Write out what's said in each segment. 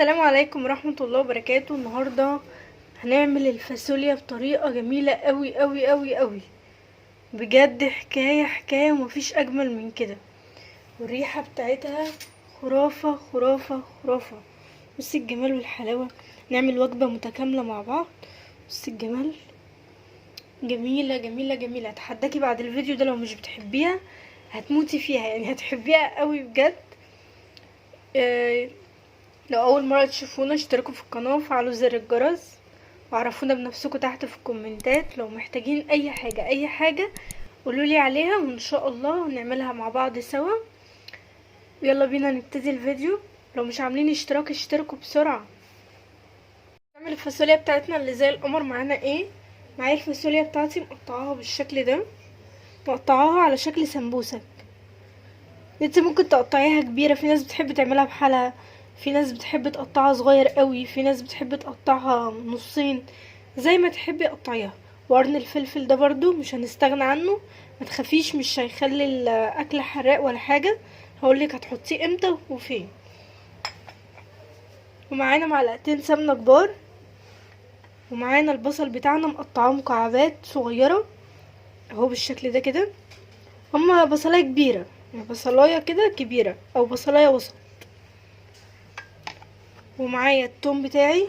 السلام عليكم ورحمة الله وبركاته. النهاردة هنعمل الفاصوليا بطريقة جميلة قوي قوي قوي قوي، بجد حكاية حكاية ومفيش اجمل من كده، والريحة بتاعتها خرافة خرافة خرافة. بصي الجمال والحلاوة، نعمل وجبة متكاملة مع بعض. بصي الجمال، جميلة جميلة جميلة. اتحداكي بعد الفيديو ده لو مش بتحبيها هتموتي فيها، يعني هتحبيها قوي بجد. لو اول مره تشوفونا اشتركوا في القناه وفعلوا زر الجرس، وعرفونا بنفسكم تحت في الكومنتات. لو محتاجين اي حاجه قولولي عليها وان شاء الله نعملها مع بعض سوا. يلا بينا نبتدي الفيديو. لو مش عاملين اشتراك اشتركوا بسرعه. نعمل الفاصوليا بتاعتنا اللي زي القمر. معانا ايه؟ معايا الفاصوليا بتاعتي مقطعاها بالشكل ده، مقطعاها على شكل سمبوسك. انت ممكن تقطعيها كبيره، في ناس بتحب تعملها بحالها، في ناس بتحب تقطعها صغير قوي، في ناس بتحب تقطعها نصين، زي ما تحبي قطعيها. وقرن الفلفل ده برضو مش هنستغنى عنه، ما تخافيش مش هيخلي الاكل حراق ولا حاجه. هقولك هتحطيه امتى وفين. ومعانا معلقتين سمنه كبار، ومعانا البصل بتاعنا مقطعاه مكعبات صغيره اهو بالشكل ده كده. هما بصلايه كبيره، يعني بصلايه كده كبيره او بصلايه وسط. ومعايا التوم بتاعي،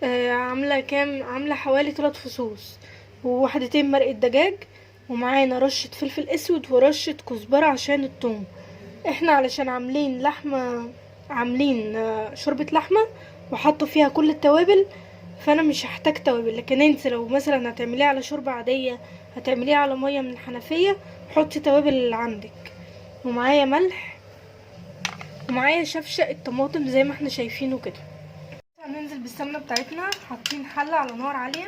عامله حوالي 3 فصوص وواحدتين مرقه دجاج. ومعانا رشه فلفل اسود ورشه كزبره عشان التوم. احنا علشان عاملين لحمه، عاملين شوربه لحمه وحاطه فيها كل التوابل، فانا مش هحتاج توابل. لكن انت لو مثلا هتعمليها على شوربه عاديه، هتعمليها على ميه من الحنفيه، حطي توابل اللي عندك. ومعايا ملح، ومعايا شفشق الطماطم زي ما احنا شايفينه كده. هننزل بالسمنه بتاعتنا، حاطين حله على نار عاليه.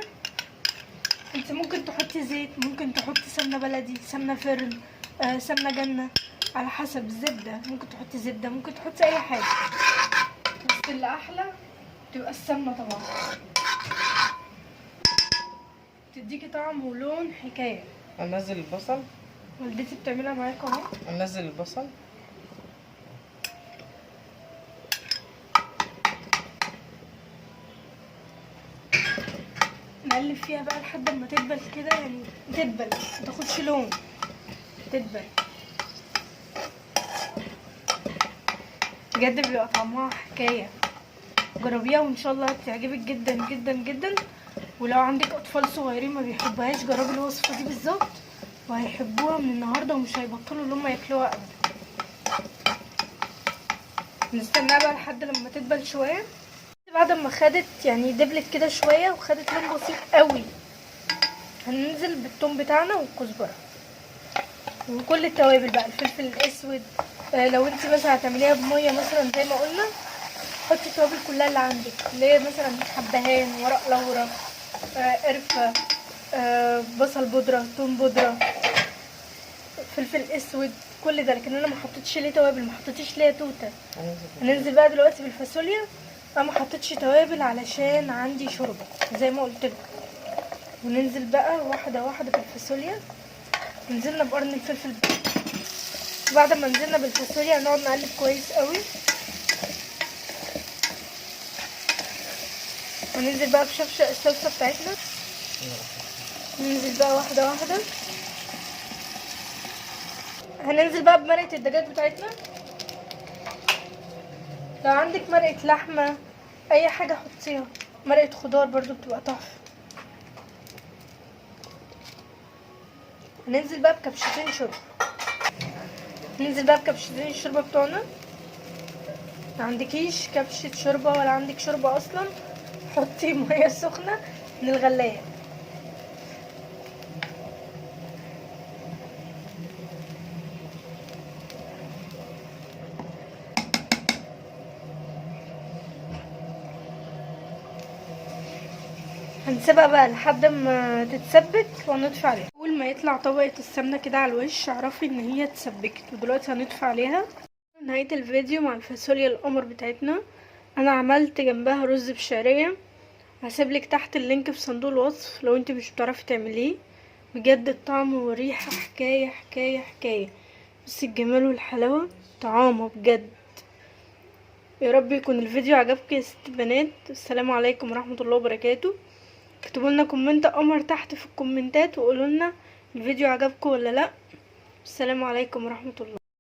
انت ممكن تحطي زيت، ممكن تحطي سمنه بلدي، سمنه فرن، سمنه جنه، على حسب. الزبده ممكن تحطي زبده، ممكن تحطي اي حاجه، بس اللي احلى تبقى السمنه طبعا، تديكي طعم ولون حكايه. انزل البصل. والدتي بتعملها معاكم اهو. انزل البصل. نقلب فيها بقى لحد ما تدبل كده، يعني تدبل متاخدش لون، تدبل. بجد بيبقى طعمها حكايه، جربيها وان شاء الله هتعجبك جدا جدا جدا. ولو عندك اطفال صغيرين ما بيحبوهاش، جربي الوصفه دي بالظبط وهيحبوها من النهارده ومش هيبطلوا ان هم ياكلوها ابدا. نستناها بقى لحد لما تدبل شويه. بعد ما خدت يعني دبلت كده شويه وخدت لون بسيط قوي، هننزل بالثوم بتاعنا والكزبره وكل التوابل بقى، الفلفل الاسود. لو انت مثلا هتعمليها بميه مثلا زي ما قلنا، حطي التوابل كلها اللي عندك، اللي هي مثلا حبهان، ورق لورا، قرفه، بصل بودره، توم بودره، فلفل اسود، كل ده. لكن انا ما حطيتش ليه توابل، ما حطيتش ليه توته. هننزل بقى دلوقتي بالفاصوليا. انا ما حطيتش توابل علشان عندي شوربه زي ما قلت لكم. وننزل بقى واحده واحده بالفاصوليا. نزلنا بقرن الفلفل بقى. بعد ما نزلنا بالفاصوليا هنقعد نقلب كويس قوي، وننزل بقى بشفشق الصلصه بتاعتنا. ننزل بقى واحده واحده. هننزل بقى بمرقه الدجاج بتاعتنا. لو عندك مرقه لحمه اي حاجه حطيها، مرقه خضار برضو بتبقى تحفه. هننزل بقى بكبشتين شوربه. ننزل بقى بكبشتين الشوربه بتوعنا. ما عندكيش كبشه شوربه ولا عندك شوربه اصلا، حطي ميه سخنه من الغلايه. هنسيبها بقى لحد ما تتسبك ونطفي عليها. اول ما يطلع طبقه السمنه كده على الوش اعرفي ان هي اتسبكت. ودلوقتي هنطفي عليها. نهايه الفيديو مع الفاصوليا القمر بتاعتنا. انا عملت جنبها رز بشعريه، هسيبلك تحت اللينك في صندوق الوصف لو انت مش بتعرفي تعمليه. بجد الطعم والريحه حكايه حكايه حكايه. بس الجمال والحلاوه طعامه بجد. يا رب يكون الفيديو عجبكم يا ست بنات. السلام عليكم ورحمة الله وبركاته. اكتبوا لنا كومنت قمر تحت في الكومنتات وقولوا لنا الفيديو عجبكم ولا لا. السلام عليكم ورحمة الله.